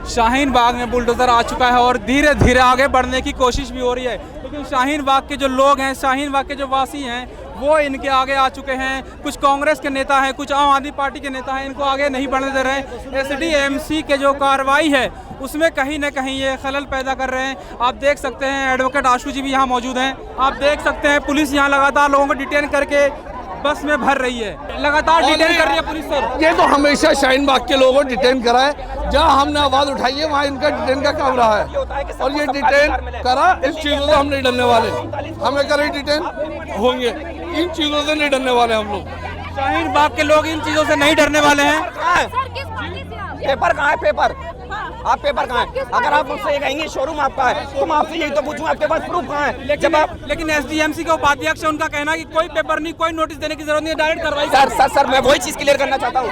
शाहीन बाग में बुलडोज़र आ चुका है और धीरे धीरे आगे बढ़ने की कोशिश भी हो रही है, लेकिन शाहीन बाग के जो लोग हैं, शाहीन बाग के जो वासी हैं, वो इनके आगे आ चुके हैं। कुछ कांग्रेस के नेता हैं, कुछ आम आदमी पार्टी के नेता हैं, इनको आगे नहीं बढ़ने दे रहे हैं। एसडीएमसी के जो कार्रवाई है उसमें कहीं ना कहीं ये खलल पैदा कर रहे हैं। आप देख सकते हैं एडवोकेट आशु जी भी यहाँ मौजूद हैं। आप देख सकते हैं पुलिस यहाँ लगातार लोगों को डिटेन करके बस में भर रही है, लगातार डिटेन कर रही है पुलिस। सर, ये तो हमेशा शाहीन बाग के लोगों को डिटेन करा है। जहाँ हमने आवाज उठाई है वहाँ इनका डिटेन का काम रहा है और ये डिटेन करा। इस चीजों से हम नहीं डरने वाले, हमें करे डिटेन होंगे, इन चीजों से नहीं डरने वाले हम लोग। शाहीन बाग के लोग इन चीजों से नहीं डरने वाले हैं। पेपर कहाँ है? पेपर आप पेपर कहाँ है? अगर आप मुझसे ये कहेंगे शोरूम आपका है तो मैं आपसे यही तो पूछूंगा आपके पास प्रूफ कहाँ है? जब आप लेकिन एसडीएमसी के उपाध्यक्ष है, उनका कहना है कि कोई पेपर नहीं, कोई नोटिस देने की जरूरत नहीं है, डायरेक्ट कार्रवाई। सर मैं वही चीज क्लियर करना चाहता हूँ।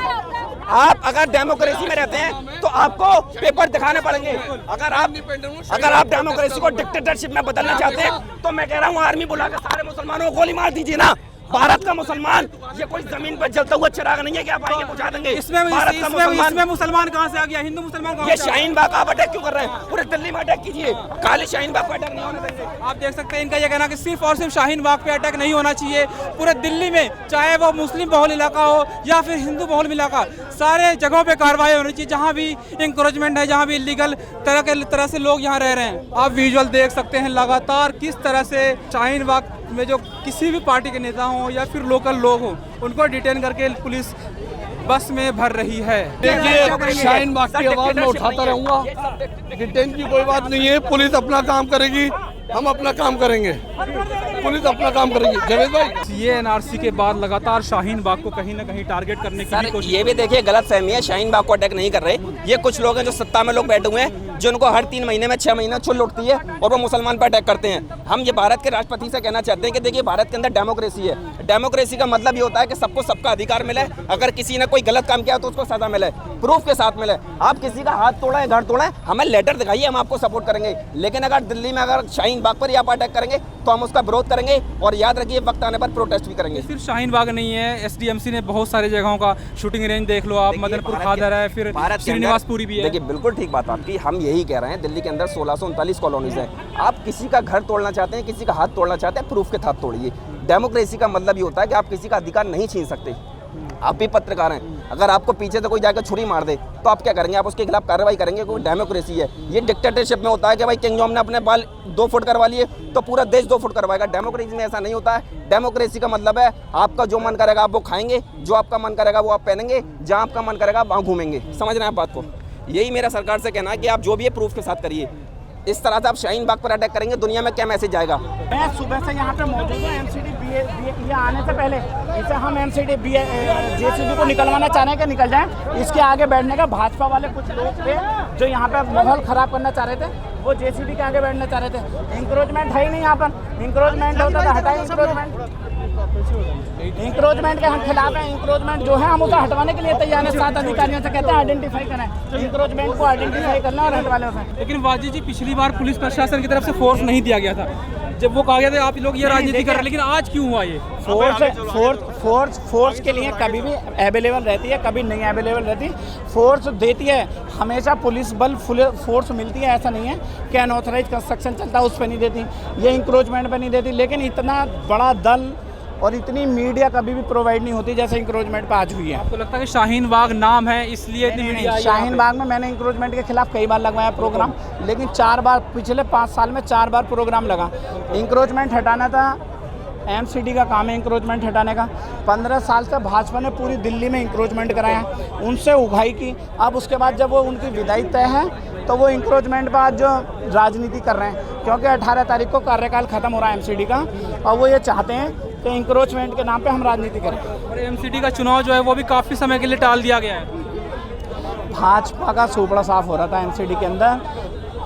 आप अगर डेमोक्रेसी में रहते हैं तो आपको पेपर दिखाने पड़ेंगे। अगर आप डेमोक्रेसी को डिक्टेटरशिप में बदलना चाहते हैं तो मैं कह रहा हूँ आर्मी बुलाकर सारे मुसलमानों को गोली मार दीजिए ना। भारत का मुसलमान ये कोई जमीन पर जलता हुआ चिराग नहीं है कि आप आएंगे बुझा देंगे। इसमें मुसलमान कहाँ से आ गया? हिंदू मुसलमान कहाँ? ये शाहीन बाग आप अटैक क्यों कर रहे हैं? पूरे दिल्ली में अटैक कीजिए, खाली शाहीन बाग पर अटैक नहीं होने देंगे। आप देख सकते हैं इनका ये कहना कि सिर्फ और सिर्फ शाहीन बाग पे अटैक नहीं होना चाहिए। पूरे दिल्ली में, चाहे वो मुस्लिम बहुल इलाका हो या फिर हिंदू बहुल इलाका, सारे जगहों पे कार्रवाई होनी चाहिए जहाँ भी इंक्रोचमेंट है, जहाँ भी इलीगल तरह से लोग यहाँ रह रहे हैं। आप विजुअल देख सकते हैं लगातार किस तरह से शाहीन बाग में जो किसी भी पार्टी के नेता हों या फिर लोकल लोग हों, उनको डिटेन करके पुलिस बस में भर रही है। देखिए, शाहीन बाग की आवाज मैं उठाता रहूंगा। डिटेन की कोई बात नहीं है, पुलिस अपना काम करेगी, हम अपना काम करेंगे, पुलिस अपना काम करेगी। जवेद भाई, ये एनआरसी के बाद लगातार शाहीन बाग को कहीं ना कहीं टारगेट करने की कोशिश। ये भी देखिए गलत फहमी है, शाहीन बाग को अटैक नहीं कर रहे। ये कुछ लोग हैं जो सत्ता में लोग बैठे हुए हैं, जिनको हर 3 महीने में 6 महीने चुल उठती है और वो मुसलमान पर अटैक करते हैं। हम ये भारत के राष्ट्रपति से कहना चाहते हैं कि देखिए भारत के अंदर डेमोक्रेसी है। डेमोक्रेसी का मतलब ये होता है कि सबको सबका अधिकार मिले। अगर किसी ने कोई गलत काम किया तो उसको सजा मिले, प्रूफ के साथ मिले। आप किसी का हाथ तोड़ा है, घर तोड़ा है, हमें लेटर दिखाइए, हम आपको सपोर्ट करेंगे। लेकिन अगर दिल्ली में अगर शाहीन बाग पर आप अटैक करेंगे तो हम उसका विरोध करेंगे और याद रखिए वक्त आने पर प्रोटेस्ट भी करेंगे। सिर्फ शाहीन बाग नहीं है, एसडीएमसी ने बहुत सारी जगहों का शूटिंग रेंज देख लो आप, मदनपुर खादर है, फिर श्रीनिवासपुरी भी है। देखिए बिल्कुल ठीक बात आपकी, हम यही कह रहे हैं। दिल्ली के अंदर 1639 कॉलोनीज हैं। आप किसी का घर तोड़ना चाहते हैं, किसी का हाथ तोड़ना चाहते हैं, प्रूफ के साथ तोड़िए। डेमोक्रेसी का मतलब ये होता है कि आप किसी का अधिकार नहीं छीन सकते। आप भी पत्रकार हैं, अगर आपको पीछे से कोई जाकर छुरी मार दे तो आप क्या करेंगे? आप उसके खिलाफ कार्रवाई करेंगे। कोई डेमोक्रेसी है। ये डिक्टेटरशिप में होता है कि भाई किंग जॉन ने अपने बाल 2 फुट करवा लिए तो पूरा देश 2 फुट करवाएगा। डेमोक्रेसी में ऐसा नहीं होता है। डेमोक्रेसी का मतलब है आपका जो मन करेगा आप वो खाएंगे, जो आपका मन करेगा वो आप पहनेंगे, जहाँ आपका मन करेगा वहाँ घूमेंगे। समझ रहे हैं आप बात को? यही मेरा सरकार से कहना है कि आप जो भी है प्रूफ के साथ करिए। इस तरह से आप शाहीन बाग पर अटैक करेंगे, दुनिया में क्या मैसेज जाएगा? मैं सुबह से यहाँ पे मौजूद हूँ। एमसीडी ये आने से पहले इसे हम एमसीडी जेसीबी को निकलवाना चाह रहे हैं कि निकल जाए। इसके आगे बैठने का भाजपा वाले कुछ लोग थे जो यहाँ पे माहौल ख़राब करना चाह रहे थे, वो जेसीबी के आगे बैठना चाह रहे थे। इंक्रोचमेंट है ही नहीं यहाँ पर। इंक्रोचमेंट होता था हटाए। इंक्रोचमेंट के हम खिलाफ हैं। इंक्रोचमेंट जो है हम उसे हटवाने के लिए तैयार हैं। 7 अधिकारियों से कहते हैं आइडेंटिफाई करें, इंक्रोचमेंट को आइडेंटिफाई करना और हटवाने से। लेकिन वाजी जी, पिछली बार पुलिस प्रशासन की तरफ से फोर्स नहीं दिया गया था, जब वो कहा गया था आप लोग ये राजनीति कर रहे हैं, लेकिन आज क्यों हुआ ये? फोर्स के लिए कभी भी अवेलेबल रहती है, कभी नहीं अवेलेबल रहती। फोर्स देती है हमेशा, पुलिस बल फोर्स मिलती है। ऐसा नहीं है कि अनऑथराइज कंस्ट्रक्शन चलता है उस पर नहीं देती, ये इंक्रोचमेंट पर नहीं देती। लेकिन इतना बड़ा दल और इतनी मीडिया कभी भी प्रोवाइड नहीं होती जैसे इंक्रोचमेंट पर आज हुई है। आपको लगता है कि शाहीन बाग नाम है इसलिए इतनी मीडिया आई? शाहीन बाग में मैंने इंक्रोचमेंट के खिलाफ कई बार लगवाया प्रोग्राम, लेकिन 4 बार पिछले 5 साल में 4 बार प्रोग्राम लगा। इंक्रोचमेंट हटाना था, एमसीडी का काम है इंक्रोचमेंट हटाने का। 15 साल से भाजपा ने पूरी दिल्ली में इंक्रोचमेंट कराया, उनसे उगाही की। अब उसके बाद जब वो उनकी विदाई तय है तो वो इंक्रोचमेंट पर आज जो राजनीति कर रहे हैं, क्योंकि 18 तारीख को कार्यकाल खत्म हो रहा है एमसीडी का, और वो ये चाहते हैं कि इंक्रोचमेंट के नाम पे हम राजनीति करें। और एमसीडी का चुनाव जो है वो भी काफ़ी समय के लिए टाल दिया गया है। भाजपा का सुपड़ा साफ हो रहा था एमसीडी के अंदर।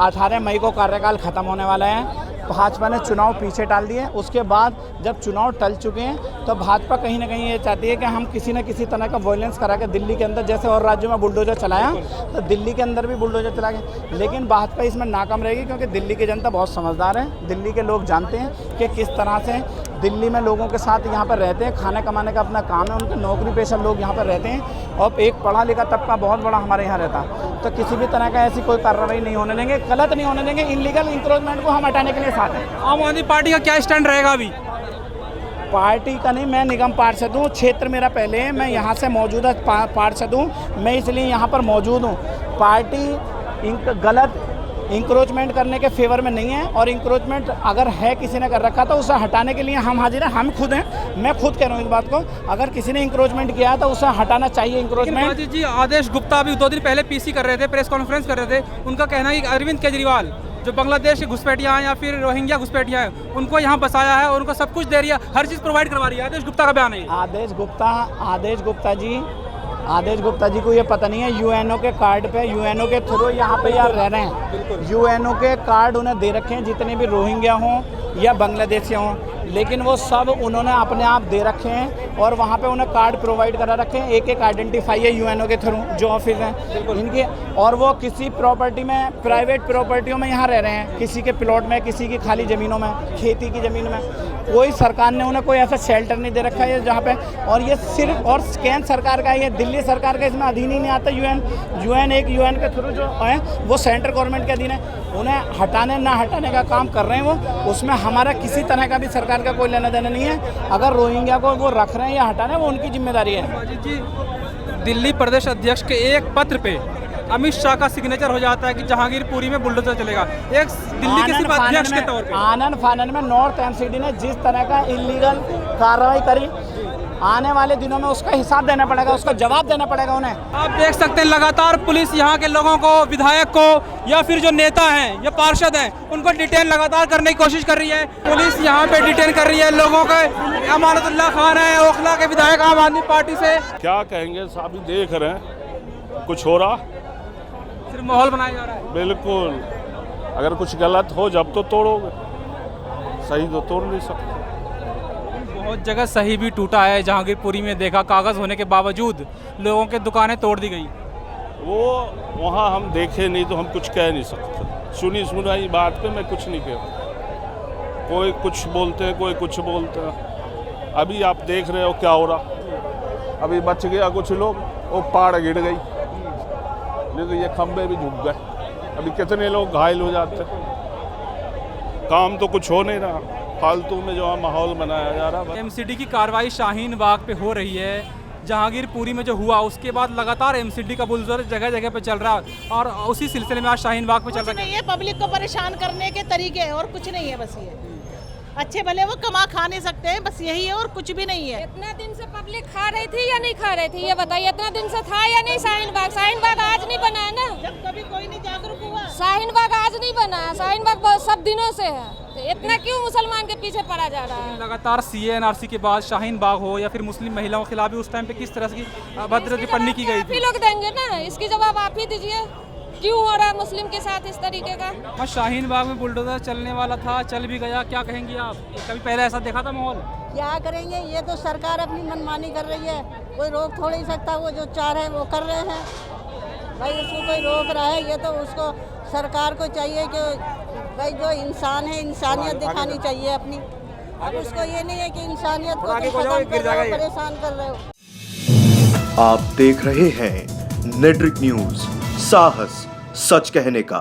18 मई को कार्यकाल खत्म होने वाला है। भाजपा ने चुनाव पीछे टाल दिए। उसके बाद जब चुनाव टल चुके हैं तो भाजपा कहीं ना कहीं ये चाहती है कि हम किसी न किसी तरह का वायलेंस करा के दिल्ली के अंदर, जैसे और राज्यों में बुलडोजर चलाया तो दिल्ली के अंदर भी बुलडोजर चला गया। लेकिन भाजपा इसमें नाकाम रहेगी, क्योंकि दिल्ली की जनता बहुत समझदार है। दिल्ली के लोग जानते हैं कि किस तरह से दिल्ली में लोगों के साथ यहाँ पर रहते हैं। खाने कमाने का अपना काम है, उनके नौकरी पेशा लोग यहाँ पर रहते हैं और एक पढ़ा लिखा तबका बहुत बड़ा हमारे यहाँ रहता है। तो किसी भी तरह का ऐसी कोई कार्रवाई नहीं होने देंगे, गलत नहीं होने देंगे। इनलीगल इंक्रोचमेंट को हम हटाने के लिए साथ हैं। आम आदमी पार्टी का क्या स्टैंड रहेगा अभी? पार्टी का नहीं, मैं निगम पार्षद हूँ, क्षेत्र मेरा पहले है, मैं यहाँ से मौजूदा पार्षद हूँ, मैं इसलिए यहाँ पर मौजूद हूँ। पार्टी गलत इंक्रोचमेंट करने के फेवर में नहीं है, और इंक्रोचमेंट अगर है किसी ने कर रखा तो उसे हटाने के लिए हम हाजिर हैं, हम खुद हैं, मैं खुद कह रहा हूँ इस बात को। अगर किसी ने इंक्रोचमेंट किया तो उसे हटाना चाहिए इंक्रोचमेंट। राजीव जी, आदेश गुप्ता अभी 2 दिन पहले पीसी कर रहे थे, प्रेस कॉन्फ्रेंस कर रहे थे, उनका कहना है कि अरविंद केजरीवाल जो बांग्लादेश के घुसपैठिया हैं या फिर रोहिंग्या घुसपैठिया हैं, उनको यहाँ बसाया है और उनको सब कुछ दे रही है, हर चीज़ प्रोवाइड करवा रही है। आदेश गुप्ता का बयान है। आदेश गुप्ता जी को ये पता नहीं है, यूएनओ के कार्ड पे, यूएनओ के थ्रू यहाँ पे यार रह रहे हैं, यूएनओ के कार्ड उन्हें दे रखे हैं, जितने भी रोहिंग्या हों या बांग्लादेशी हों, लेकिन वो सब उन्होंने अपने आप दे रखे हैं और वहाँ पे उन्हें कार्ड प्रोवाइड करा रखे हैं। एक आइडेंटिफाई है यूएनओ के थ्रू जो ऑफिस हैं इनके, और वो किसी प्रॉपर्टी में, प्राइवेट प्रॉपर्टियों में यहाँ रह रहे हैं, किसी के प्लॉट में, किसी की खाली ज़मीनों में, खेती की ज़मीन में। कोई सरकार ने उन्हें कोई ऐसा शेल्टर नहीं दे रखा है जहाँ पे, और ये सिर्फ और केंद्र सरकार का, ये दिल्ली सरकार का इसमें अधीन ही नहीं आता। यूएन के थ्रू जो है वो सेंट्रल गवर्नमेंट के अधीन है। उन्हें हटाने ना हटाने का काम कर रहे हैं वो, उसमें हमारा किसी तरह का भी सरकार का कोई लेना देना नहीं है। अगर रोहिंग्या को वो रख रहे हैं या हटा रहे हैं वो उनकी जिम्मेदारी है। राजीव जी, दिल्ली प्रदेश अध्यक्ष के एक पत्र पे अमित शाह का सिग्नेचर हो जाता है कि जहांगीरपुरी में बुलडोजर चलेगा, एक दिल्ली के सिर्फ अध्यक्ष के तौर पे। आनंद फानन में नॉर्थ एमसीडी ने जिस तरह का इलीगल कार्रवाई करी, आने वाले दिनों में उसका हिसाब देना पड़ेगा, उसका जवाब देना पड़ेगा उन्हें। आप देख सकते हैं लगातार पुलिस यहाँ के लोगों को, विधायक को या फिर जो नेता हैं या पार्षद हैं, उनको डिटेन लगातार करने की कोशिश कर रही है। पुलिस यहाँ पे डिटेन कर रही है लोगों को। अमानतुल्लाह खान है, ओखला के विधायक, आम आदमी पार्टी से। क्या कहेंगे, अभी देख रहे हैं कुछ हो रहा, सिर्फ माहौल बनाया जा रहा है। बिल्कुल। अगर कुछ गलत हो जब तो तोड़ोगे, सही तो तोड़ नहीं सकते। बहुत जगह सही भी टूटा है, जहांगीरपुरी में देखा कागज़ होने के बावजूद लोगों के दुकानें तोड़ दी गई। वो वहाँ हम देखे नहीं तो हम कुछ कह नहीं सकते। सुनी सुनाई बात पे मैं कुछ नहीं कह, कोई कुछ बोलते हैं, कोई कुछ बोलते हैं। अभी आप देख रहे हो क्या हो रहा, अभी बच गया कुछ लोग, वो पहाड़ गिर गई, नहीं तो ये खंबे भी झुक गए। अभी कितने लोग घायल हो जाते, काम तो कुछ हो नहीं रहा, फालतू में जो माहौल बनाया जा रहा है। एमसीडी की कार्रवाई शाहीन बाग पे हो रही है, जहांगीरपुरी में जो हुआ उसके बाद लगातार एमसीडी का बुलडोजर जगह जगह पे चल रहा है, और उसी सिलसिले में आज शाहीन बाग पे चल रहा है। ये पब्लिक को परेशान करने के तरीके हैं और कुछ नहीं है, बस ये अच्छे भले वो कमा खा नहीं सकते हैं, बस यही है और कुछ भी नहीं है। इतना दिन से पब्लिक खा रही थी या नहीं खा रही थी, ये बताइए। इतना दिन से था या नहीं शाहीन बाग आज नहीं बना है ना, जब कभी कोई नहीं जागरूक हुआ। शाहीन बाग आज नहीं बना है, शाहीन बाग सब दिनों से है, तो इतना क्यों मुसलमान के पीछे पड़ा जा रहा है। लगातार सीए एनआरसी के बाद शाहीन बाग हो या फिर मुस्लिम महिलाओं के खिलाफ भी उस टाइम पे किस तरह की अभद्र टिप्पणी की गई आप ही लोग देंगे ना, इसकी जवाब आप ही दीजिए, क्यों हो रहा है मुस्लिम के साथ इस तरीके का। शाहीन बाग में बुलडोजर चलने वाला था, चल भी गया, क्या कहेंगे आप? कभी पहले ऐसा देखा था माहौल? क्या करेंगे, ये तो सरकार अपनी मनमानी कर रही है, कोई रोक थोड़ी नहीं सकता, वो जो चाह रहे हैं वो कर रहे हैं भाई, उसको कोई रोक रहा है, ये तो उसको सरकार को चाहिए कि भाई जो इंसान है इंसानियत दिखानी चाहिए अपनी। अब उसको ये नहीं है कि इंसानियत को परेशान कर रहे हो। आप देख रहे हैं नेट्रिक न्यूज, साहस सच कहने का।